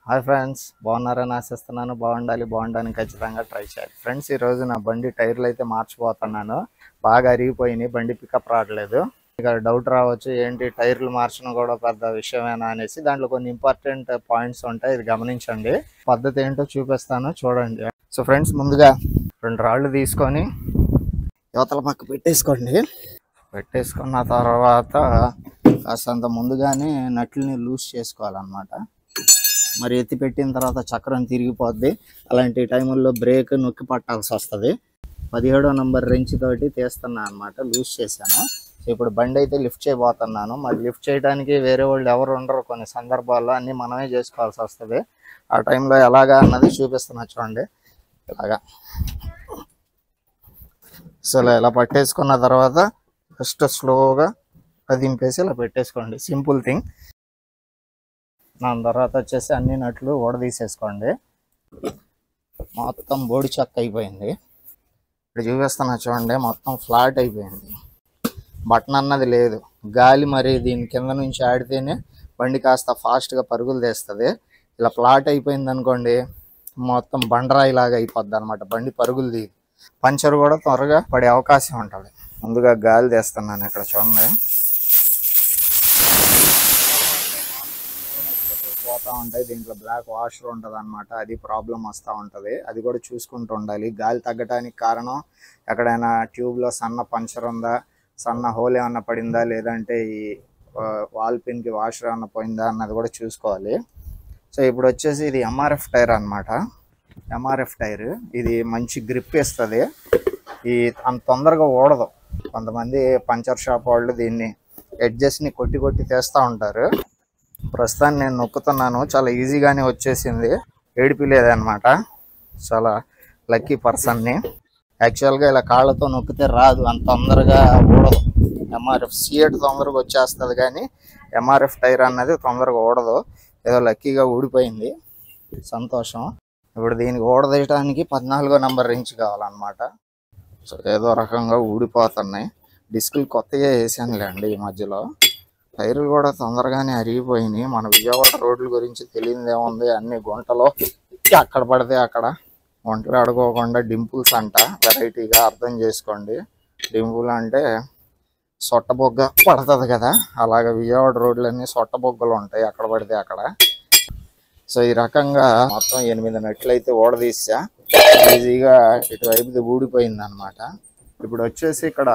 Hi friends, బాగున్నారని ఆశిస్తున్నాను. బాగుండడానికి ఖచ్చితంగా ట్రై చేయాలి. ఫ్రెండ్స్, ఈరోజు నా బండి టైర్లు అయితే మార్చిపోతున్నాను. బాగా అరిగిపోయినాయి, బండి పికప్ రావట్లేదు. ఇక డౌట్ రావచ్చు, ఏంటి టైర్లు మార్చడం కూడా పెద్ద విషయమేనా అనేసి. దాంట్లో కొన్ని ఇంపార్టెంట్ పాయింట్స్ ఉంటాయి, ఇది గమనించండి. పద్ధతి ఏంటో చూపిస్తాను, చూడండి. సో ఫ్రెండ్స్, ముందుగా 2 రాళ్ళు తీసుకొని యువతల పక్క పెట్టేసుకున్న తర్వాత కాస్తంత ముందుగానే నట్లని లూజ్ చేసుకోవాలన్నమాట. మరి ఎత్తి పెట్టిన తర్వాత చక్రం తిరిగిపోద్ది. అలాంటి టైముల్లో బ్రేక్ నొక్కి పట్టాల్సి వస్తుంది. 17వ నంబర్ రెంచ్ తోటి తీస్తున్నా అనమాట, లూజ్ చేశాను. సో ఇప్పుడు బండి అయితే లిఫ్ట్ చేయబోతున్నాను. మరి లిఫ్ట్ చేయడానికి వేరే వాళ్ళు ఎవరు ఉండరు, కొన్ని సందర్భాల్లో అన్నీ మనమే చేసుకోవాల్సి వస్తుంది. ఆ టైంలో ఎలాగా అన్నది చూపిస్తున్నా, చూడండి. ఇలాగా సో ఇలా పట్టేసుకున్న తర్వాత ఫస్ట్ స్లోగా దింపేసి ఇలా పెట్టేసుకోండి, సింపుల్ థింగ్. దాని తర్వాత వచ్చేసి అన్ని నట్లు ఊడదీసేసుకోండి. మొత్తం బోడి చెక్క అయిపోయింది. ఇప్పుడు చూపిస్తున్నా, చూడండి. మొత్తం ఫ్లాట్ అయిపోయింది, బటన్ అన్నది లేదు. గాలి మరి దీని కింద నుంచి ఆడితేనే బండి కాస్త ఫాస్ట్గా పరుగులు తీస్తుంది. ఇలా ఫ్లాట్ అయిపోయింది అనుకోండి, మొత్తం బండరాయి లాగా అయిపోద్ది అనమాట. బండి పరుగులు తీయదు, పంచర్ కూడా త్వరగా పడే అవకాశం ఉంటుంది. ముందుగా గాలి తీస్తున్నాను, ఇక్కడ చూడండి. పోతూ ఉంటాయి, దీంట్లో బ్లాక్ వాషర్ ఉంటుంది అనమాట. అది ప్రాబ్లం వస్తూ ఉంటుంది, అది కూడా చూసుకుంటూ ఉండాలి. గాలి తగ్గడానికి కారణం ఎక్కడైనా ట్యూబ్లో సన్న పంచర్ ఉందా, సన్న హోల్ ఏమన్నా పడిందా, లేదంటే ఈ వాల్ పిన్కి వాషర్ ఏమన్నా పోయిందా అన్నది కూడా చూసుకోవాలి. సో ఇప్పుడు వచ్చేసి ఇది ఎంఆర్ఎఫ్ టైర్ అనమాట. ఎంఆర్ఎఫ్ టైర్ ఇది మంచి గ్రిప్ ఇస్తుంది, ఈ అంత తొందరగా ఓడదు. కొంతమంది పంచర్ షాప్ వాళ్ళు దీన్ని ఎడ్జెస్ని కొట్టి కొట్టి తీస్తూ ఉంటారు. ప్రస్తుతాన్ని నేను నొక్కుతున్నాను, చాలా ఈజీగానే వచ్చేసింది, ఏడిపిలేదన్నమాట. చాలా లక్కీ పర్సన్ని. యాక్చువల్గా ఇలా కాళ్ళతో నొక్కితే రాదు, అంత తొందరగా ఊడదు. ఎంఆర్ఎఫ్ సిఎట్ తొందరగా వచ్చేస్తుంది, కానీ ఎంఆర్ఎఫ్ టైర్ అన్నది తొందరగా ఊడదు. ఏదో లక్కీగా ఊడిపోయింది, సంతోషం. ఇప్పుడు దీనికి ఊడదీయడానికి 14వ నంబర్ రెంచ్ కావాలన్నమాట. సో ఏదో రకంగా ఊడిపోతున్నాయి. డిస్కులు కొత్తగా వేసానులేండి ఈ మధ్యలో. టైర్లు కూడా తొందరగానే అరిగిపోయినాయి. మన విజయవాడ రోడ్ల గురించి తెలియదేముంది, అన్ని గుంటలో అక్కడ పడితే అక్కడ. ఒంటరి అడుకోకుండా డింపుల్స్ అంట, వెరైటీగా అర్థం చేసుకోండి. డింపుల్ అంటే సొట్టబొగ్గ పడుతుంది కదా, అలాగ విజయవాడ రోడ్లన్నీ సొట్టబొగ్గలు ఉంటాయి, అక్కడ పడితే అక్కడ. సో ఈ రకంగా మొత్తం 8 నట్లయితే ఓడదీసా, ఈజీగా ఇటువైపుది ఊడిపోయింది అనమాట. ఇప్పుడు వచ్చేసి ఇక్కడ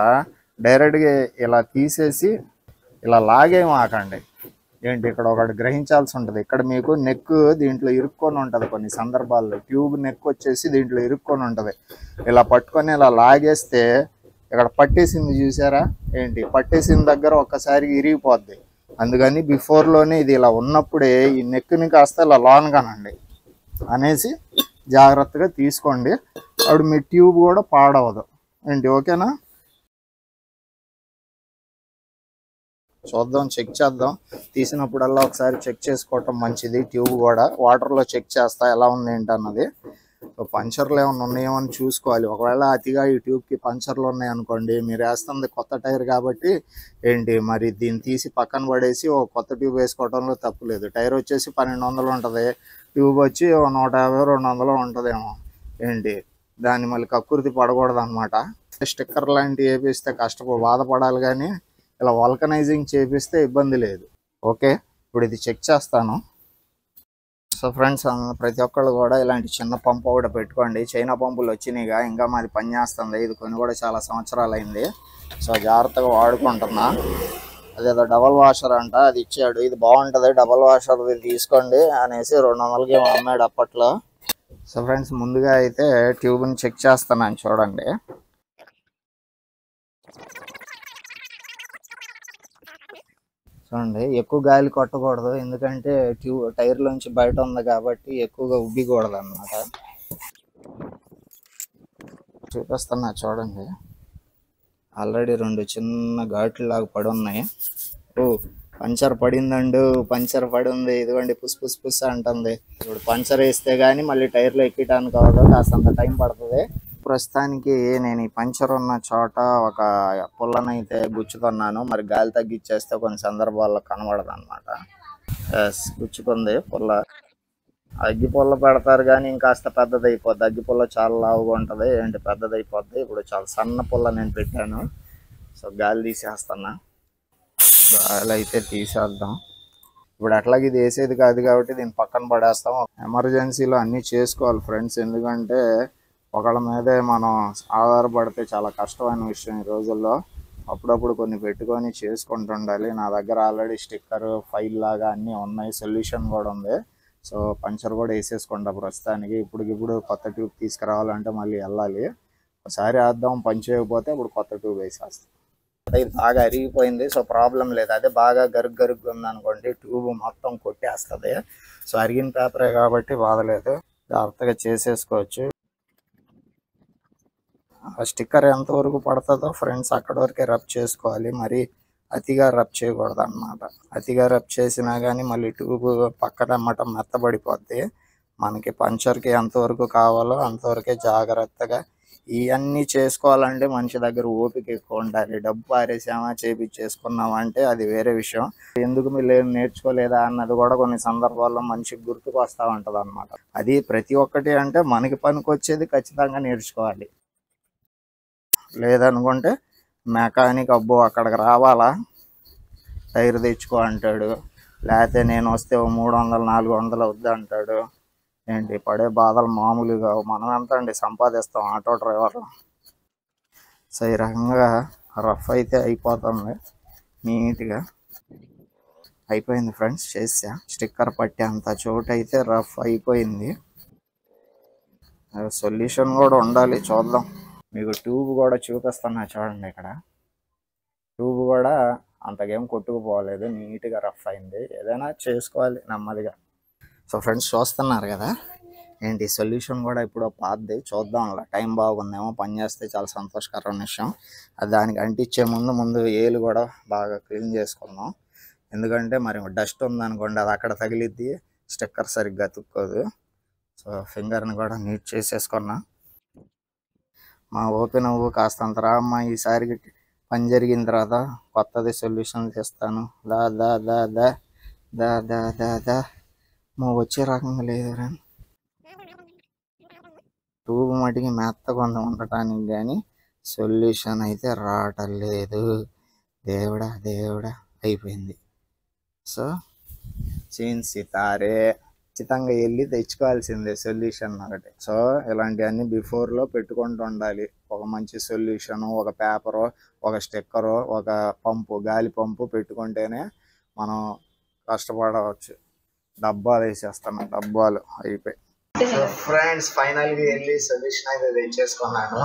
డైరెక్ట్గా ఇలా తీసేసి ఇలా లాగేమాకండి. ఏంటి, ఇక్కడ ఒకటి గ్రహించాల్సి ఉంటుంది. ఇక్కడ మీకు నెక్ దీంట్లో ఇరుక్కొని ఉంటుంది, కొన్ని సందర్భాల్లో ట్యూబ్ నెక్ వచ్చేసి దీంట్లో ఇరుక్కొని ఉంటుంది. ఇలా పట్టుకొని ఇలా లాగేస్తే ఇక్కడ పట్టేసింది చూసారా, ఏంటి పట్టేసిన దగ్గర ఒక్కసారి ఇరిగిపోద్ది. అందుకని బిఫోర్లోనే ఇది ఇలా ఉన్నప్పుడే ఈ నెక్ని కాస్త ఇలా లాన్ కానండి అనేసి జాగ్రత్తగా తీసుకోండి. అప్పుడు మీ ట్యూబ్ కూడా పాడవదు. ఏంటి, ఓకేనా? చూద్దాం, చెక్ చేద్దాం. తీసినప్పుడల్లా ఒకసారి చెక్ చేసుకోవటం మంచిది. ట్యూబ్ కూడా వాటర్లో చెక్ చేస్తా ఎలా ఉంది ఏంటి అన్నది. పంచర్లు ఏమైనా ఉన్నాయేమో అని చూసుకోవాలి. ఒకవేళ అతిగా ఈ ట్యూబ్కి పంచర్లు ఉన్నాయనుకోండి, మీరు వేస్తుంది కొత్త టైర్ కాబట్టి ఏంటి మరి దీన్ని తీసి పక్కన పడేసి ఒక కొత్త ట్యూబ్ వేసుకోవడంలో తప్పు లేదు. టైర్ వచ్చేసి 1200 ఉంటుంది, ట్యూబ్ వచ్చి 150-200 ఉంటుందేమో. ఏంటి, దాన్ని మళ్ళీ కక్కుర్తి పడకూడదు అనమాట. స్టిక్కర్ లాంటివి వేపిస్తే బాధపడాలి, కానీ ఇలా వల్కనైజింగ్ చేపిస్తే ఇబ్బంది లేదు. ఓకే, ఇప్పుడు ఇది చెక్ చేస్తాను. సో ఫ్రెండ్స్, ప్రతి ఒక్కళ్ళు కూడా ఇలాంటి చిన్న పంపు ఒకటి పెట్టుకోండి. చైనా పంపులు వచ్చినాయిగా, ఇంకా మాది పనిచేస్తుంది. ఇది కొని కూడా చాలా సంవత్సరాలు అయింది. సో జాగ్రత్తగా వాడుకుంటున్నా. అదేదో డబల్ వాషర్ అంట, అది ఇచ్చాడు. ఇది బాగుంటుంది, డబల్ వాషర్ తీసుకోండి అనేసి 200కి అమ్మాడు అప్పట్లో. సో ఫ్రెండ్స్, ముందుగా అయితే ట్యూబ్ని చెక్ చేస్తున్నాను, చూడండి. చూడండి, ఎక్కువ గాలి కొట్టకూడదు, ఎందుకంటే టైర్లోంచి బయట ఉంది కాబట్టి ఎక్కువగా ఉబ్బికూడదు అన్నమాట. చూపిస్తున్నా, చూడండి. ఆల్రెడీ 2 చిన్న ఘాట్లు లాగా పడి ఉన్నాయి. ఓ, పంచర్ పడిందండు, పంచర్ పడి ఉంది, ఇదిగోండి పుస్ పుస్ పుస్ అంటుంది. ఇప్పుడు పంచర్ వేస్తే కానీ మళ్ళీ టైర్లో ఎక్కడానికి అవ్వదు, కాస్తంత టైం పడుతుంది. ప్రస్తుతానికి నేను ఈ పంచర్ ఉన్న చోట ఒక పుల్లనైతే గుచ్చుతున్నాను. మరి గాలి తగ్గిచ్చేస్తే కొన్ని సందర్భాల్లో కనబడదు అనమాట. గుచ్చుకుంది పుల్ల. అగ్గిపుల్ల పెడతారు కానీ ఇంకాస్త పెద్దది అయిపోద్ది. అగ్గిపుల్ల చాలా లావుగా ఉంటుంది, ఏంటి పెద్దది అయిపోద్ది. ఇప్పుడు చాలా సన్న పుల్ల నేను పెట్టాను. సో గాలి తీసేస్తున్నా. గాలి అయితే తీసేద్దాం. ఇప్పుడు అట్లాగే ఇది వేసేది కాదు కాబట్టి దీన్ని పక్కన పడేస్తాం. ఎమర్జెన్సీలో అన్నీ చేసుకోవాలి ఫ్రెండ్స్, ఎందుకంటే ఒకళ్ళ మీదే మనం ఆధారపడితే చాలా కష్టమైన విషయం ఈ రోజుల్లో. అప్పుడప్పుడు కొన్ని పెట్టుకొని చేసుకుంటుండాలి. నా దగ్గర ఆల్రెడీ స్టిక్కర్ ఫైల్ లాగా అన్నీ ఉన్నాయి, సొల్యూషన్ కూడా ఉంది. సో పంచర్ కూడా వేసేసుకుంటా ప్రస్తుతానికి. ఇప్పుడు కొత్త ట్యూబ్ తీసుకురావాలంటే మళ్ళీ వెళ్ళాలి. ఒకసారి వేద్దాం, పని చేయకపోతే ఇప్పుడు కొత్త ట్యూబ్ వేసేస్తాం. ఇది బాగా అరిగిపోయింది, సో ప్రాబ్లం లేదు. అదే బాగా గరుగ్గా ఉందనుకోండి ట్యూబ్ మొత్తం కొట్టేస్తుంది. సో అరిగిన పేపరే కాబట్టి బాధలేదు, జాగ్రత్తగా చేసేసుకోవచ్చు. ఆ స్టిక్కర్ ఎంతవరకు పడుతుందో ఫ్రెండ్స్ అక్కడ వరకే రబ్ చేసుకోవాలి, మరి అతిగా రబ్ చేయకూడదు అన్నమాట. అతిగా రబ్ చేసినా కానీ మళ్ళీ ట్యూబ్ పక్కనమ్మట మెత్తబడిపోద్ది. మనకి పంచర్కి ఎంతవరకు కావాలో అంతవరకే జాగ్రత్తగా ఇవన్నీ చేసుకోవాలంటే మనిషి దగ్గర ఓపిక ఎక్కువ ఉండాలి. డబ్బు పారేసామా చేపించేసుకున్నామా అంటే అది వేరే విషయం. ఎందుకు మీరు నేర్చుకోలేదా అన్నది కూడా కొన్ని సందర్భాల్లో మనిషికి గుర్తుకు వస్తూ ఉంటుంది అన్నమాట. అది ప్రతి ఒక్కటి అంటే మనకి పనికి వచ్చేది ఖచ్చితంగా నేర్చుకోవాలి. లేదనుకుంటే మెకానిక్ అబ్బో అక్కడికి రావాలా, టైర్ తెచ్చుకో అంటాడు, లేకపోతే నేను వస్తే 300-400 అవుద్ది అంటాడు. ఏంటి పడే బాధలు మామూలుగా. మనం ఎంత అండి సంపాదిస్తాం ఆటో డ్రైవర్లు. సో ఈ రకంగా రఫ్ అయితే అయిపోతుంది, నీట్గా అయిపోయింది ఫ్రెండ్స్. చేసా స్టిక్కర్ పట్టే అంత చోటు అయితే రఫ్ అయిపోయింది. సొల్యూషన్ కూడా ఉండాలి, చూద్దాం. మీకు ట్యూబ్ కూడా చూపిస్తున్నా చూడండి. ఇక్కడ ట్యూబ్ కూడా అంతకేం కొట్టుకుపోలేదు, నీట్గా రఫ్ అయింది. ఏదైనా చేసుకోవాలి నెమ్మదిగా. సో ఫ్రెండ్స్ చూస్తున్నారు కదా, ఏంటి సొల్యూషన్ కూడా ఇప్పుడు పాతది. చూద్దాం, అలా టైం బాగుందేమో, పని చేస్తే చాలా సంతోషకరమైన విషయం. అది దానికి అంటించే ముందు ఏలు కూడా బాగా క్లీన్ చేసుకుందాం. ఎందుకంటే మరి డస్ట్ ఉందనుకోండి అది అక్కడ తగిలిద్ది, స్టిక్కర్ సరిగ్గా అతుక్కోదు. సో ఫింగర్ని కూడా నీట్ చేసేసుకున్నా. మా ఓపెన్ అవ్వు కాస్తంత రా అమ్మ, ఈసారికి పని జరిగిన తర్వాత కొత్తది సొల్యూషన్ తెస్తాను. దా దా దా దా దా దా దా దా మా వచ్చే రకంగా లేదురా. ట్యూబ్ మటుకి మెత్తగా ఉండటానికి కానీ సొల్యూషన్ అయితే రావటం లేదు. దేవుడా అయిపోయింది. సో చీన్ సితారే ఖచ్చితంగా వెళ్ళి తెచ్చుకోవాల్సిందే సొల్యూషన్ ఒకటి. సో ఇలాంటివన్నీ బిఫోర్లో పెట్టుకుంటూ ఉండాలి. ఒక మంచి సొల్యూషను, ఒక పేపరు, ఒక స్టిక్కరు, ఒక పంపు, గాలి పంపు పెట్టుకుంటేనే మనం కష్టపడవచ్చు. డబ్బాలు వేసేస్తాను, డబ్బాలు అయిపోయి. సో ఫ్రెండ్స్ ఫైనల్గా వెళ్ళి సొల్యూషన్ అయితే తెచ్చేసుకున్నాను.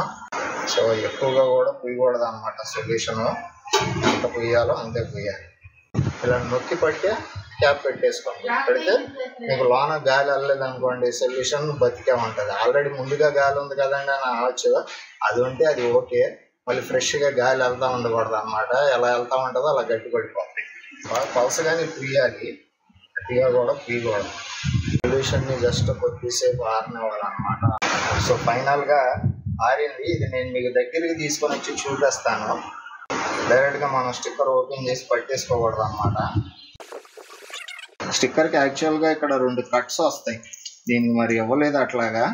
సో ఎక్కువగా కూడా పుయ్యకూడదు అనమాట సొల్యూషను. ఎంత పుయ్యాలో అంతే పుయ్యాలి. ఇలా నొక్కి పట్టే క్యాప్ పెట్టేసుకోండి. పెడితే మీకు లోన గాలి వెళ్ళలేదు అనుకోండి సొల్యూషన్ బతికే ఉంటుంది. ఆల్రెడీ ముందుగా గాలి ఉంది కదండి అని అనవచ్చు, అది ఉంటే అది ఓకే. మళ్ళీ ఫ్రెష్గా గాలి వెళ్తూ ఉండకూడదు అనమాట. ఎలా వెళ్తూ ఉంటుందో అలా గట్టి పడిపోతుంది. బాగా పలసగానే పుయ్యాలి, గట్టిగా కూడా పుయ్యకూడదు. సొల్యూషన్ని జస్ట్ కొద్దిసేపు ఆరనివ్వాలన్నమాట. సో ఫైనల్గా ఆరింది. ఇది నేను మీకు దగ్గరికి తీసుకొని వచ్చి చూపిస్తాను. డైరెక్ట్గా మనం స్టిక్కర్ ఓపెన్ చేసి పట్టేసుకోకూడదు అనమాట. స్టిక్కర్కి యాక్చువల్గా ఇక్కడ 2 కట్స్ వస్తాయి, దీనికి మరి ఇవ్వలేదు అట్లాగా.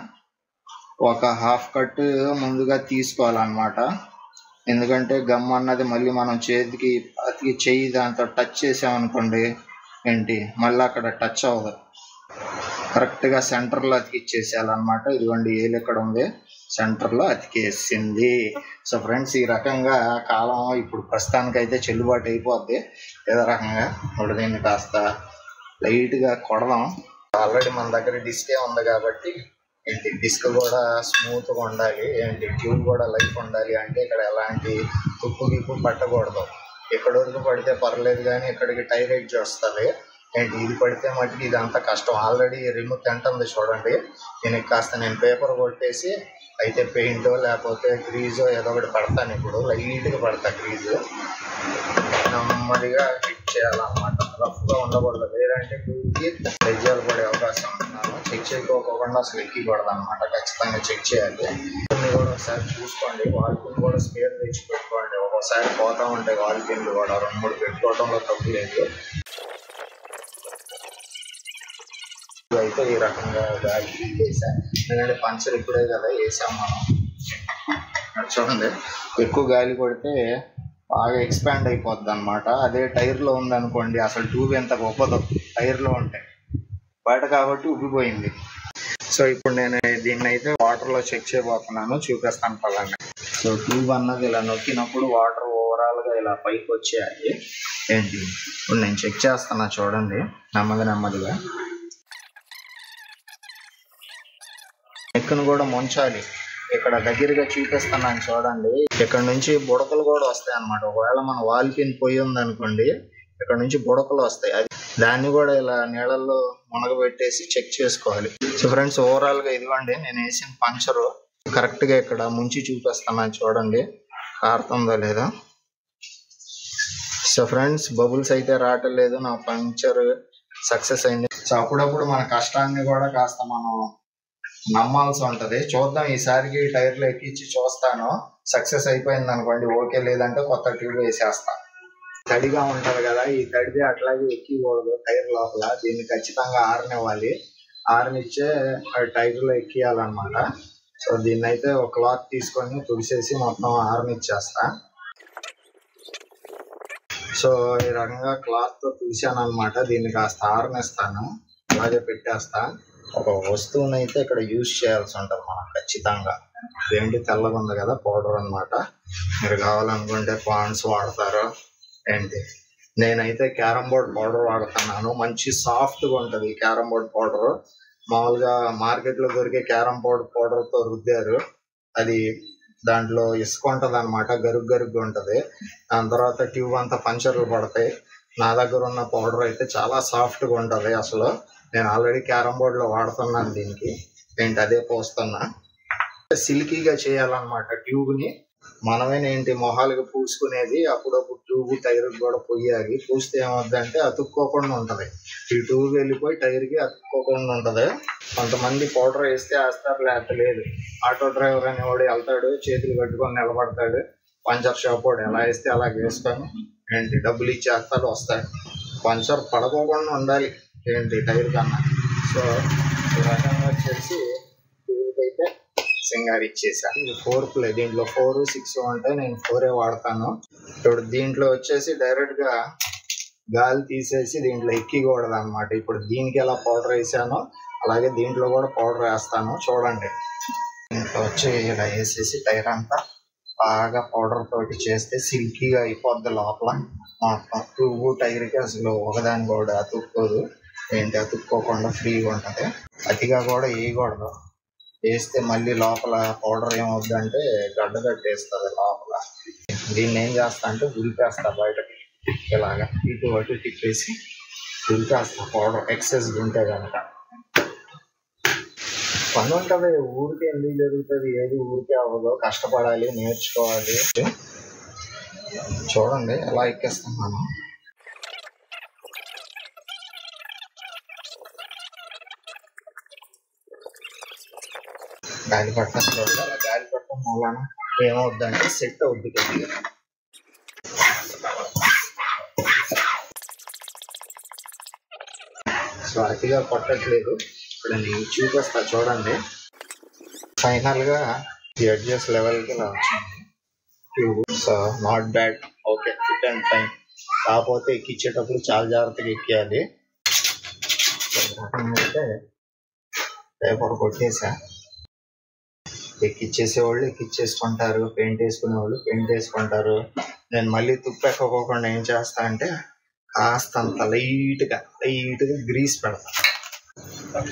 ఒక హాఫ్ కట్ ముందుగా తీసుకోవాలన్నమాట. ఎందుకంటే గమ్ అన్నది మళ్ళీ మనం చేతికి అతికి చెయ్యి దాంతో టచ్ చేసామనుకోండి ఏంటి మళ్ళీ అక్కడ టచ్ అవ్వదు. కరెక్ట్గా సెంటర్లో అతికిచ్చేసేయాలన్నమాట. ఇదిగోండి ఏలు ఎక్కడ ఉంది, సెంటర్లో అతికేసింది. సో ఫ్రెండ్స్ ఈ రకంగా కాలం ఇప్పుడు ప్రస్తుతానికైతే చెల్లుబాటు అయిపోద్ది. ఏదో రకంగా ఇప్పుడు దీన్ని కాస్త లైట్గా కొడదాం. ఆల్రెడీ మన దగ్గర డిస్కే ఉంది కాబట్టి ఏంటి డిస్క్ కూడా స్మూత్గా ఉండాలి, ఏంటి ట్యూబ్ కూడా లైఫ్ ఉండాలి. అంటే ఇక్కడ ఎలాంటి తుప్పు గిప్పు పట్టకూడదు. ఎక్కడి వరకు పడితే పర్లేదు కానీ ఇక్కడికి టైర్ ఎడ్జ్ వస్తుంది. ఏంటి ఇది పడితే మటుకు ఇదంతా కష్టం. ఆల్రెడీ రిమూవ్ తింటుంది చూడండి. దీనికి కాస్త నేను పేపర్ కొట్టేసి అయితే పెయింటో లేకపోతే గ్రీజో ఏదో ఒకటి పడతాను. ఇప్పుడు లైట్గా పడతా గ్రీజు. నెమ్మదిగా హిట్ చేయాలన్నమాట, రఫ్గా ఉండకూడదు. లేదంటే టూకి లెజ్జాలు పడే అవకాశం ఉంటున్నాను. చెక్ చేయకోకుండా అసలు ఎక్కికూడదు అనమాట. ఖచ్చితంగా చెక్ చేయాలి. కొన్ని కూడా ఒకసారి చూసుకోండి. వాల్ పిన్ కూడా స్పేర్ తెచ్చి పెట్టుకోండి. ఒక్కోసారి పోతూ ఉంటాయి వాల్ పిన్లు కూడా. 2-3 పెట్టుకోవడంలో తప్పు లేదు. అయితే ఈ రకంగా గాలి వేసాం, ఎందుకంటే పంచర్ ఇప్పుడే కదా వేసాం మనం. చూడండి, ఎక్కువ గాలి కొడితే బాగా ఎక్స్పాండ్ అయిపోద్ది అనమాట. అదే టైర్లో ఉందనుకోండి అసలు ట్యూబ్ ఎంత గొప్పదో, టైర్లో ఉంటాయి బయట కాబట్టి ఉబ్బిపోయింది. సో ఇప్పుడు నేను దీన్ని అయితే వాటర్లో చెక్ చేయబోతున్నాను, చూపిస్తాను పదండి. సో ట్యూబ్ అన్నది ఇలా నొక్కినప్పుడు వాటర్ ఓవరాల్గా ఇలా పైకి వచ్చేయాలి. ఏంటి ఇప్పుడు నేను చెక్ చేస్తున్నా చూడండి, నెమ్మదిగా నెక్కును కూడా ముంచాలి. ఇక్కడ దగ్గరగా చూపిస్తున్నాను చూడండి, ఇక్కడ నుంచి బుడకలు కూడా వస్తాయి అన్నమాట. ఒకవేళ మన వాల్ పిన్ పొయ్యి ఉందనుకోండి, ఇక్కడ నుంచి బుడకలు వస్తాయి, అది దాన్ని కూడా ఇలా నీళ్ళల్లో మునగబెట్టేసి చెక్ చేసుకోవాలి. సో ఫ్రెండ్స్, ఓవరాల్ గా ఇదిగోండి నేను వేసిన పంచరు కరెక్ట్ గా ఇక్కడ ముంచి చూపిస్తున్నాను చూడండి, కారుతుందో లేదో. సో ఫ్రెండ్స్, బబుల్స్ అయితే రావటం లేదు, నా పంచర్ సక్సెస్ అయింది. సో అప్పుడప్పుడు మన కష్టాన్ని కూడా కాస్త మనం నమ్మాల్సి ఉంటది. చూద్దాం, ఈసారికి టైర్లు ఎక్కించి చూస్తాను. సక్సెస్ అయిపోయింది అనుకోండి ఓకే, లేదంటే కొత్త ట్యూబ్ వేసేస్తా. తడిగా ఉంటది కదా, ఈ తడిది అట్లాగే ఎక్కికూడదు టైర్ లోపల, దీన్ని ఖచ్చితంగా ఆరనివ్వాలి. ఆరనిచ్చే టైర్లో ఎక్కియాలన్నమాట. సో దీన్ని అయితే ఒక క్లాత్ తీసుకొని తుడిసేసి మొత్తం ఆరనిచ్చేస్తా. సో ఈ రకంగా క్లాత్ తో తుడిసాను అనమాట. దీన్ని కాస్త ఆరనిస్తాను, అలాగే పెట్టేస్తా. ఒక వస్తువుని అయితే ఇక్కడ యూజ్ చేయాల్సి ఉంటుంది మనం ఖచ్చితంగా. ఏంటి తెల్లగా ఉంది కదా, పౌడర్ అనమాట. మీరు కావాలనుకుంటే పాండ్స్ వాడతారు ఏంటి, నేనైతే క్యారమ్ బోర్డ్ పౌడర్ వాడుతున్నాను. మంచి సాఫ్ట్గా ఉంటుంది క్యారమ్ బోర్డ్ పౌడర్. మామూలుగా మార్కెట్లో దొరికే క్యారమ్ బోర్డ్ పౌడర్తో రుద్దారు, అది దాంట్లో ఇసుక ఉంటుంది అనమాట, గరుగ్గా ఉంటుంది. దాని తర్వాత ట్యూబ్ అంతా పంచర్లు పడతాయి. నా దగ్గర ఉన్న పౌడర్ అయితే చాలా సాఫ్ట్గా ఉంటుంది. అసలు నేను ఆల్రెడీ క్యారమ్ బోర్డ్లో వాడుతున్నాను దీనికి, ఏంటి అదే పోస్తున్నా. సిల్కీగా చేయాలన్నమాట ట్యూబ్ని. మనమేనేంటి మొహాలుగా పూసుకునేది, అప్పుడప్పుడు ట్యూబ్ టైర్కి కూడా పొయ్యాలి. పూస్తే ఏమవుద్దంటే అతుక్కోకుండా ఉంటుంది, ఈ ట్యూబ్ వెళ్ళిపోయి టైర్కి అతుక్కోకుండా ఉంటుంది. కొంతమంది పౌడర్ వేస్తే వేస్తారు, లేకపోతే లేదు. ఆటో డ్రైవర్ అనేవాడు వెళ్తాడు, చేతులు కట్టుకొని నిలబడతాడు. పంచర్ షాప్ వాడు ఎలా వేస్తే అలా వేసుకొని ఏంటి డబ్బులు ఇచ్చేస్తాడు, వస్తాడు. పంచర్ పడకోకుండా ఉండాలి ఏంటి టైర్ కన్నా. సో ఈ రకంగా వచ్చేసి ట్యూబ్కి అయితే సింగార్ ఇచ్చేసా. ఇది 4 ప్లే, దీంట్లో 4, 6 ఉంటాయి, నేను 4 వాడతాను. ఇప్పుడు దీంట్లో వచ్చేసి డైరెక్ట్ గా గాలి తీసేసి దీంట్లో ఎక్కికూడదు అనమాట. ఇప్పుడు దీనికి ఎలా పౌడర్ వేసానో అలాగే దీంట్లో కూడా పౌడర్ వేస్తాను చూడండి. దీంట్లో వచ్చి ఇలా వేసేసి టైర్ అంతా బాగా పౌడర్ తోటి చేస్తే సిల్కీగా అయిపోద్ది లోపల మొత్తం. ట్యూబ్ టైర్కి అసలు ఒకదాని కూడా అతుక్కోదు, ఏంటి అతుక్కోకుండా ఫ్రీగా ఉంటుంది. అతిగా కూడా వేయకూడదు, వేస్తే మళ్ళీ లోపల పౌడర్ ఏమవుద్దంటే గడ్డ కట్టేస్తుంది లోపల. దీన్ని ఏం చేస్తా అంటే ఉరిపేస్తా బయటకి, ఇలాగా ఇటు అటు తిప్పేసి ఉరిపేస్తా పౌడర్ ఎక్సెస్ ఉంటే కనుక. పని ఉంటుంది, ఊరికే ఎందుకు జరుగుతుంది, ఏది ఊరికే అవ్వదు, కష్టపడాలి, నేర్చుకోవాలి. చూడండి ఎలా ఎక్కేస్తున్నాను. గాలి పట్టడం చూడండి, అలా గాలి పట్టడం మూలన ఏమవుద్దంటే సెట్ అవుద్ది కొద్దిగా. సో అతిగా కొట్టట్లేదు, ఇప్పుడు నేను చూపిస్తా చూడండి. ఫైనల్ గా ఈ ఎడ్జెస్ లెవెల్కి ఇలా వచ్చింది tube. So not bad, okay, fit and fine. కాకపోతే ఎక్కించేటప్పుడు చాలా జాగ్రత్తగా ఎక్కియాలి. అయితే పేపర్ కొట్టేసా, ఎక్కిచ్చేసేవాళ్ళు ఎక్కిచ్చేసుకుంటారు, పెయింట్ వేసుకునే వాళ్ళు పెయింట్ వేసుకుంటారు. నేను మళ్ళీ తుప్పు ఎక్కకోకుండా ఏం చేస్తా అంటే కాస్తంత లైట్గా గ్రీస్ పెడతా,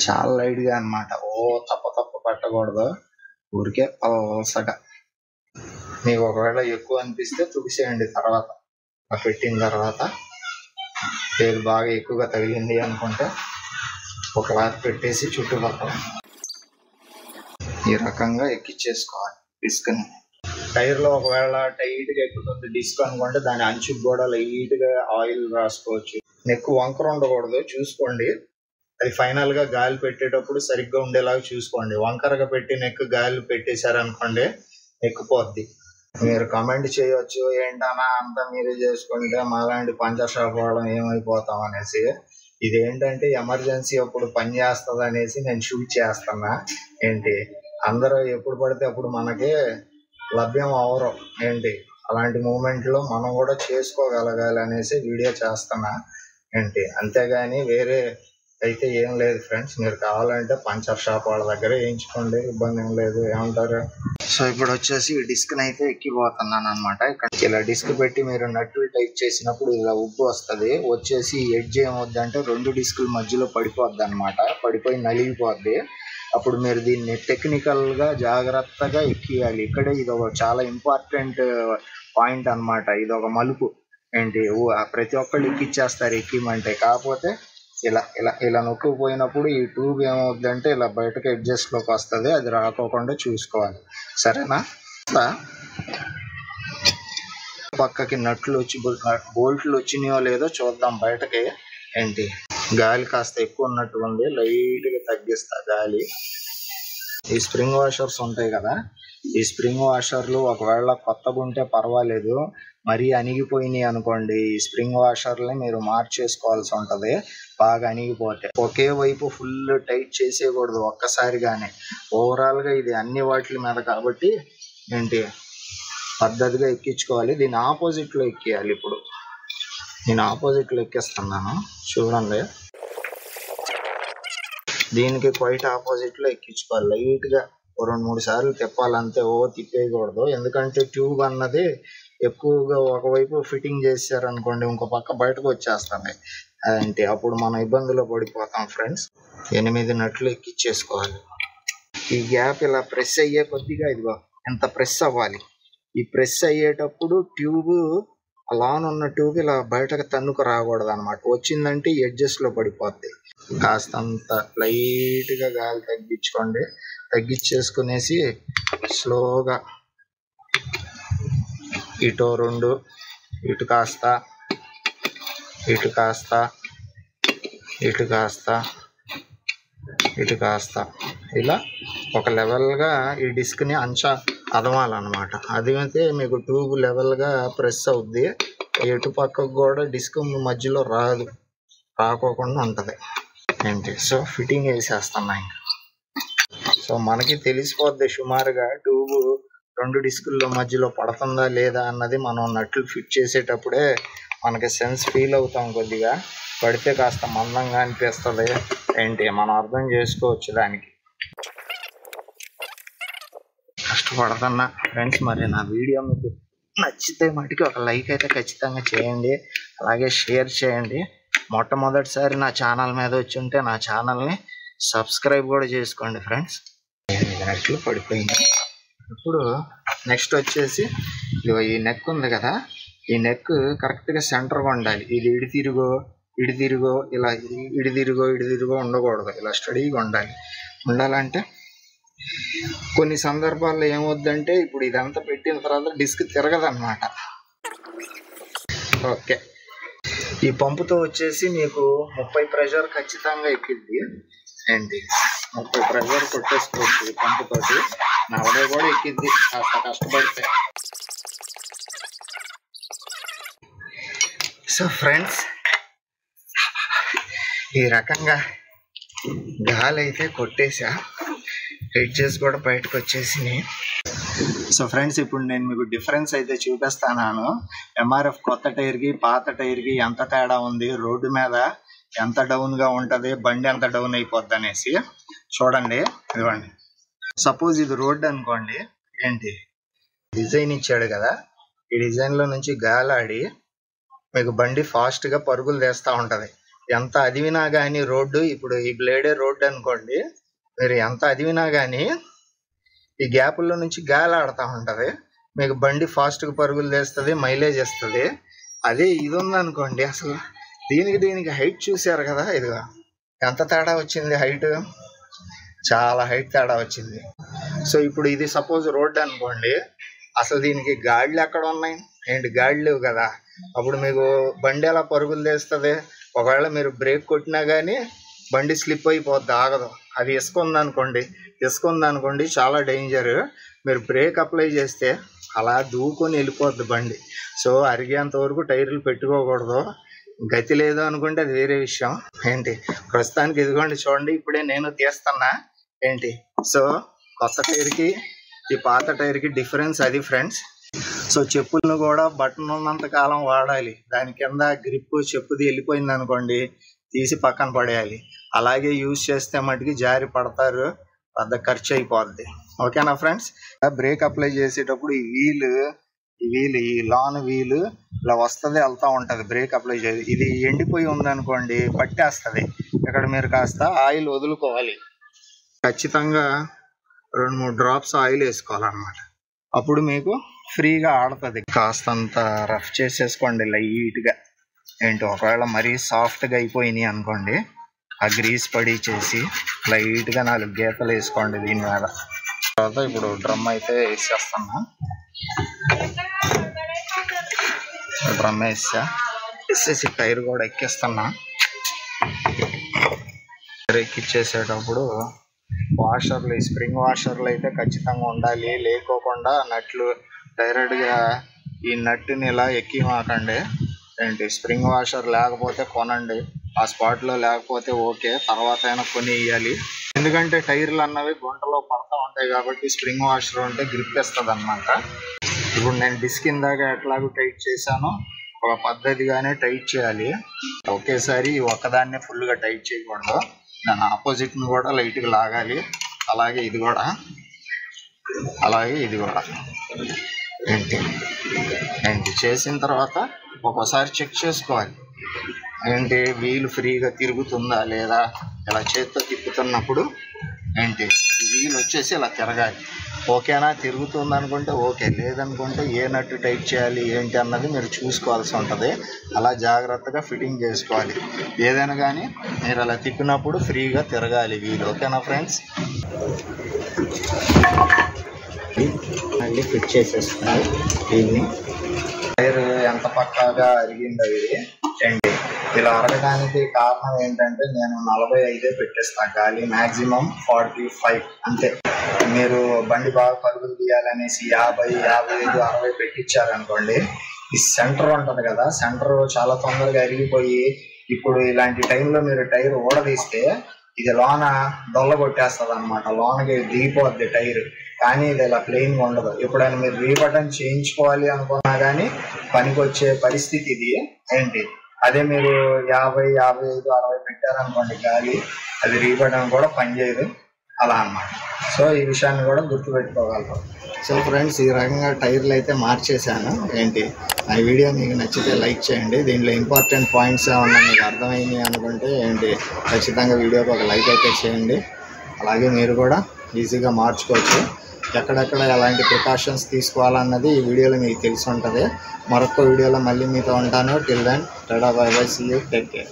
చాలా లైట్గా అనమాట. తప్ప పెట్టకూడదు, ఊరికే పలసగా. మీకు ఒకవేళ ఎక్కువ అనిపిస్తే తుడిసేయండి తర్వాత, పెట్టిన తర్వాత. లేదు బాగా ఎక్కువగా తగిలింది అనుకుంటే ఒక క్లాత్ పెట్టేసి చుట్టుపక్కల ఈ రకంగా ఎక్కిచ్చేసుకోవాలి డిస్క్ని. టైర్లో ఒకవేళ టైట్గా ఎక్కుతుంది డిస్క్ అనుకుంటే దాని అంచుకు కూడా లైట్గా ఆయిల్ రాసుకోవచ్చు. నెక్ వంకర ఉండకూడదు చూసుకోండి, అది ఫైనల్ గా గాలి పెట్టేటప్పుడు సరిగ్గా ఉండేలాగా చూసుకోండి. వంకరగా పెట్టి నెక్ గాలి పెట్టేశారనుకోండి ఎక్కిపోద్ది. మీరు కమెంట్ చేయొచ్చు, ఏంటన్నా అంతా మీరే చేసుకుంటే మాలాంటి పంచర్ షాప్ వాళ్ళం ఏమైపోతాం అనేసి. ఇదేంటంటే ఎమర్జెన్సీ అప్పుడు పని చేస్తుంది అనేసి నేను షూట్ చేస్తున్నా. ఏంటి అందరూ ఎప్పుడు పడితే అప్పుడు మనకి లభ్యం అవరు. ఏంటి అలాంటి మూమెంట్లో మనం కూడా చేసుకోగలగాలి అనేసి వీడియో చేస్తున్నా. ఏంటి అంతేగాని వేరే అయితే ఏం లేదు ఫ్రెండ్స్. మీరు కావాలంటే పంచర్ షాప్ వాళ్ళ దగ్గర వేయించుకోండి, ఇబ్బంది ఏం లేదు. ఏమంటారు? సో ఇప్పుడు వచ్చేసి ఈ డిస్క్ని అయితే ఎక్కిపోతున్నాను అనమాట. ఇక్కడ ఇలా డిస్క్ పెట్టి మీరు నట్లు టైట్ చేసినప్పుడు ఇలా ఉబ్బు వస్తుంది. వచ్చేసి ఎడ్జ్ ఏమవుద్ది, 2 డిస్కుల మధ్యలో పడిపోద్ది అనమాట. పడిపోయి నలిగిపోద్ది. అప్పుడు మీరు దీన్ని టెక్నికల్గా జాగ్రత్తగా ఎక్కియాలి. ఇక్కడే ఇది ఒక చాలా ఇంపార్టెంట్ పాయింట్ అనమాట. ఇది ఒక మలుపు. ఏంటి ప్రతి ఒక్కళ్ళు ఎక్కిచ్చేస్తారు ఎక్కిమంటే. కాకపోతే ఇలా ఇలా ఇలా నొక్కుపోయినప్పుడు ఈ ట్యూబ్ ఏమవుద్దంటే ఇలా బయటకు అడ్జస్ట్లోకి వస్తుంది. అది రాకోకుండా చూసుకోవాలి. సరేనా? పక్కకి నట్లు వచ్చి బోల్ట్లు వచ్చినాయో లేదో చూద్దాం బయటకి. ఏంటి గాలి కాస్త ఎక్కువ ఉన్నట్టు ఉంది. లైట్గా తగ్గిస్తా గాలి. ఈ స్ప్రింగ్ వాషర్స్ ఉంటాయి కదా, ఈ స్ప్రింగ్ వాషర్లు ఒకవేళ కొత్తగా ఉంటే పర్వాలేదు. మరీ అణిగిపోయినాయి అనుకోండి, ఈ స్ప్రింగ్ వాషర్ని మీరు మార్చేసుకోవాల్సి ఉంటుంది. బాగా అణిగిపోతే ఒకే వైపు ఫుల్ టైట్ చేసేయకూడదు ఒక్కసారిగానే. ఓవరాల్గా ఇది అన్ని వాటి మీద కాబట్టి ఏంటి పద్ధతిగా ఎక్కించుకోవాలి. దీని ఆపోజిట్లో ఎక్కియాలి. ఇప్పుడు నేను ఆపోజిట్లో ఎక్కిస్తున్నాను చూడండి. దీనికి క్వైట్ ఆపోజిట్లో ఎక్కించుకోవాలి. లైట్గా 2-3 సార్లు తిప్పాలంతే. తిప్పేయకూడదు. ఎందుకంటే ట్యూబ్ అన్నది ఎక్కువగా ఒకవైపు ఫిట్టింగ్ చేశారనుకోండి, ఇంకో పక్క బయటకు వచ్చేస్తాయి. అదేంటి అప్పుడు మనం ఇబ్బందులో పడిపోతాం ఫ్రెండ్స్. 8 నట్లు ఎక్కించేసుకోవాలి. ఈ గ్యాప్ ఇలా ప్రెస్ అయ్యే కొద్దిగా ఇదిగో ఎంత ప్రెస్ అవ్వాలి. ఈ ప్రెస్ అయ్యేటప్పుడు ట్యూబ్ అలానున్న ట్యూబ్ ఇలా బయటకు తన్నుకు రాకూడదు అనమాట. వచ్చిందంటే ఎడ్జెస్లో పడిపోద్ది. కాస్తంత లైట్గా గాలి తగ్గించుకోండి. తగ్గించేసుకునేసి స్లోగా ఇటు 2 ఇటు కాస్త ఇటు కాస్త ఇటు కాస్త ఇటు కాస్త ఇలా ఒక లెవెల్గా ఈ డిస్క్ని అదమాలన్నమాట. అదిమైతే మీకు ట్యూబ్ లెవెల్గా ప్రెస్ అవుద్ది. ఎటు పక్కకు కూడా డిస్క్ మధ్యలో రాకోకుండా ఉంటుంది. ఏంటి సో ఫిట్టింగ్ వేసేస్తున్నా ఇంకా. సో మనకి తెలిసిపోద్ది సుమారుగా ట్యూబ్ 2 డిస్కుల్లో మధ్యలో పడుతుందా లేదా అన్నది మనం నట్లు ఫిట్ చేసేటప్పుడే మనకి సెన్స్ ఫీల్ అవుతాం. కొద్దిగా పడితే కాస్త మందంగా అనిపిస్తుంది. ఏంటి మనం అర్థం చేసుకోవచ్చు దానికి. కష్టపడుతున్నా ఫ్రెండ్స్. మరి నా వీడియో మీకు నచ్చితే మటుకు ఒక లైక్ అయితే ఖచ్చితంగా చేయండి. అలాగే షేర్ చేయండి. మొట్టమొదటిసారి నా ఛానల్ మీద వచ్చి ఉంటే నా ఛానల్ని సబ్స్క్రైబ్ కూడా చేసుకోండి ఫ్రెండ్స్. 8 నట్లు పడిపోయింది. ఇప్పుడు నెక్స్ట్ వచ్చేసి ఈ నెక్ ఉంది కదా, ఈ నెక్ కరెక్ట్గా సెంటర్గా ఉండాలి. ఇది ఇడి తిరుగో ఇలా ఇడి తిరుగో ఉండకూడదు. ఇలా స్టడీగా ఉండాలంటే కొన్ని సందర్భాల్లో ఏమవుద్దంటే ఇప్పుడు ఇదంతా పెట్టిన తర్వాత డిస్క్ తిరగదన్నమాట. ఓకే, ఈ పంపుతో వచ్చేసి మీకు 30 ప్రెషర్ ఖచ్చితంగా ఎక్కిద్ది. ఏంటి 30 ప్రెషర్ కొట్టేసుకోవచ్చు ఈ పంపుతోటి. 40 కూడా ఎక్కిద్ది కాస్త కష్టపడితే. సో ఫ్రెండ్స్, ఈ రకంగా గాలి అయితే కొట్టేసా. ఎడ్జెస్ కూడా బయటకు వచ్చేసినాయి. సో ఫ్రెండ్స్, ఇప్పుడు నేను మీకు డిఫరెన్స్ అయితే చూపిస్తాను. ఎంఆర్ఎఫ్ కొత్త టైర్కి పాత టైర్కి ఎంత తేడా ఉంది, రోడ్డు మీద ఎంత డౌన్గా ఉంటుంది, బండి ఎంత డౌన్ అయిపోద్ది అనేసి చూడండి. ఇదిగోండి, సపోజ్ ఇది రోడ్డు అనుకోండి. ఏంటి డిజైన్ ఇచ్చాడు కదా, ఈ డిజైన్లో నుంచి గాలాడి మీకు బండి ఫాస్ట్గా పరుగులు తీస్తూ ఉంటుంది. ఎంత అదివినా కానీ రోడ్డు, ఇప్పుడు ఈ బ్లేడే రోడ్డు అనుకోండి, మీరు ఎంత అదివినా కానీ ఈ గ్యాపుల్లో నుంచి గాలి ఆడుతూ ఉంటుంది. మీకు బండి ఫాస్ట్గా పరుగులు తీస్తుంది, మైలేజ్ ఇస్తుంది. అదే ఇది ఉందనుకోండి, అసలు దీనికి హైట్ చూసారు కదా, ఇదిగా ఎంత తేడా వచ్చింది. హైట్ చాలా హైట్ తేడా వచ్చింది. సో ఇప్పుడు ఇది సపోజ్ రోడ్డు అనుకోండి, అసలు దీనికి గాడులు ఎక్కడ ఉన్నాయి? ఏంటి గాడులు లేవు కదా. అప్పుడు మీకు బండి ఎలా పరుగులు తీస్తుంది? ఒకవేళ మీరు బ్రేక్ కొట్టినా కానీ బండి స్లిప్ అయిపోద్ది, ఆగదు. అది ఇసుక ఉందనుకోండి చాలా డేంజర్. మీరు బ్రేక్ అప్లై చేస్తే అలా దూకొని వెళ్ళిపోద్ది బండి. సో అరిగేంత వరకు టైర్లు పెట్టుకోకూడదు. గతి లేదు అనుకుంటే అది వేరే విషయం. ఏంటి ప్రస్తుతానికి ఇదిగోండి చూడండి, ఇప్పుడే నేను తీస్తున్నా. ఏంటి సో కొత్త టైర్కి ఈ పాత టైర్కి డిఫరెన్స్ అది ఫ్రెండ్స్. సో చెప్పులను కూడా బటన్ ఉన్నంత కాలం వాడాలి. దాని కింద గ్రిప్ చెప్పుది వెళ్ళిపోయింది అనుకోండి, తీసి పక్కన పడేయాలి. అలాగే యూజ్ చేస్తే మటుకి జారి పడతారు, పెద్ద ఖర్చు అయిపోద్ది. ఓకేనా ఫ్రెండ్స్. బ్రేక్ అప్లై చేసేటప్పుడు ఈ లాన్ వీలు ఇలా వస్తుంది, వెళ్తూ ఉంటుంది. బ్రేక్ అప్లై చేయాలి. ఇది ఎండిపోయి ఉందనుకోండి పట్టేస్తుంది. ఇక్కడ మీరు కాస్త ఆయిల్ వదులుకోవాలి. ఖచ్చితంగా 2-3 డ్రాప్స్ ఆయిల్ వేసుకోవాలన్నమాట. అప్పుడు మీకు ఫ్రీగా ఆడుతుంది. కాస్తంత రఫ్ చేసేసుకోండి లైట్గా. ఏంటి ఒకవేళ మరీ సాఫ్ట్గా అయిపోయినాయి అనుకోండి, ఆ గ్రీస్ పడి చేసి లైట్గా 4 గీతలు వేసుకోండి దీని మీద. తర్వాత ఇప్పుడు డ్రమ్ అయితే వేసేస్తున్నా. డ్రమ్ వేసేసి టైర్ కూడా ఎక్కిస్తున్నా. టైర్ ఎక్కిచ్చేసేటప్పుడు వాషర్లు, ఈ స్ప్రింగ్ వాషర్లు అయితే ఖచ్చితంగా ఉండాలి. లేకోకుండా నట్లు డైరెక్ట్గా ఈ నట్టుని ఇలా ఎక్కిమాకండి. ఏంటి స్ప్రింగ్ వాషర్ లేకపోతే కొనండి. ఆ స్పాట్లో లేకపోతే ఓకే, తర్వాత అయినా కొని ఇవ్వాలి. ఎందుకంటే టైర్లు అన్నవి గుంటలో పడతా ఉంటాయి కాబట్టి స్ప్రింగ్ వాషర్ ఉంటే గ్రిప్ ఇస్తుంది అన్నమాట. ఇప్పుడు నేను డిస్క్ ఇందాక ఎట్లాగో టైట్ చేశానో ఒక పద్ధతిగానే టైట్ చేయాలి. ఒకేసారి ఒక్కదాన్నే ఫుల్గా టైట్ చేయకూడదు. దాని ఆపోజిట్ని కూడా లైట్గా లాగాలి. అలాగే ఇది కూడా ఏంటి చేసిన తర్వాత ఒక్కోసారి చెక్ చేసుకోవాలి. ఏంటి వీలు ఫ్రీగా తిరుగుతుందా లేదా, ఇలా చేత్తో తిప్పుతున్నప్పుడు ఏంటి వీలు వచ్చేసి ఇలా తిరగాలి. ఓకేనా, తిరుగుతుంది అనుకుంటే ఓకే, లేదనుకుంటే ఏ నట్టు టైట్ చేయాలి ఏంటి అన్నది మీరు చూసుకోవాల్సి ఉంటుంది. అలా జాగ్రత్తగా ఫిట్టింగ్ చేసుకోవాలి. ఏదైనా కానీ మీరు అలా తిప్పినప్పుడు ఫ్రీగా తిరగాలి వీలు. ఓకేనా ఫ్రెండ్స్. మళ్ళీ ఫిట్ చేసేసుకోండి దీన్ని. టైర్ ఎంత పక్కాగా అరిగిందో ఇది. ఏంటి ఇలా అరగడానికి కారణం ఏంటంటే నేను 45 పెట్టేస్తాను గాలి, మ్యాక్సిమం 45 అంతే. మీరు బండి బాగా పరుగులు తీయాలనేసి 50, 55, 60 పెట్టించారనుకోండి, ఈ సెంటర్ ఉంటుంది కదా, సెంటర్ చాలా తొందరగా అరిగిపోయి ఇప్పుడు ఇలాంటి టైంలో మీరు టైర్ ఊడదీస్తే ఇది లోన దొల్ల కొట్టేస్తుంది అనమాట. లోనకి దిగిపోద్ది టైర్. కానీ ఇది ఇలా ప్లెయిన్గా ఉండదు. ఎప్పుడైనా మీరు రీబటన్ చేయించుకోవాలి అనుకున్నా కానీ పనికి వచ్చే పరిస్థితి ఇది. ఏంటి అదే మీరు 50, 55, 60 పెట్టారనుకోండి గాలి, అది రీబటన్ కూడా పనిచేయదు అలా అన్నమాట. సో ఈ విషయాన్ని కూడా గుర్తుపెట్టుకోగలరు. సో ఫ్రెండ్స్, ఈ రకంగా టైర్లు అయితే మార్చేశాను. ఏంటి ఆ వీడియో మీకు నచ్చితే లైక్ చేయండి. దీంట్లో ఇంపార్టెంట్ పాయింట్స్ ఏమన్నా మీకు అర్థమైంది అనుకుంటే ఏంటి ఖచ్చితంగా వీడియోకి ఒక లైక్ అయితే చేయండి. అలాగే మీరు కూడా ఈజీగా మార్చుకోవచ్చు. ఎక్కడెక్కడ ఎలాంటి ప్రికాషన్స్ తీసుకోవాలన్నది ఈ వీడియోలో మీకు తెలిసి ఉంటుంది. మరొక వీడియోలో మళ్ళీ మీతో ఉంటాను. Till then tata, bye bye, see you, take care.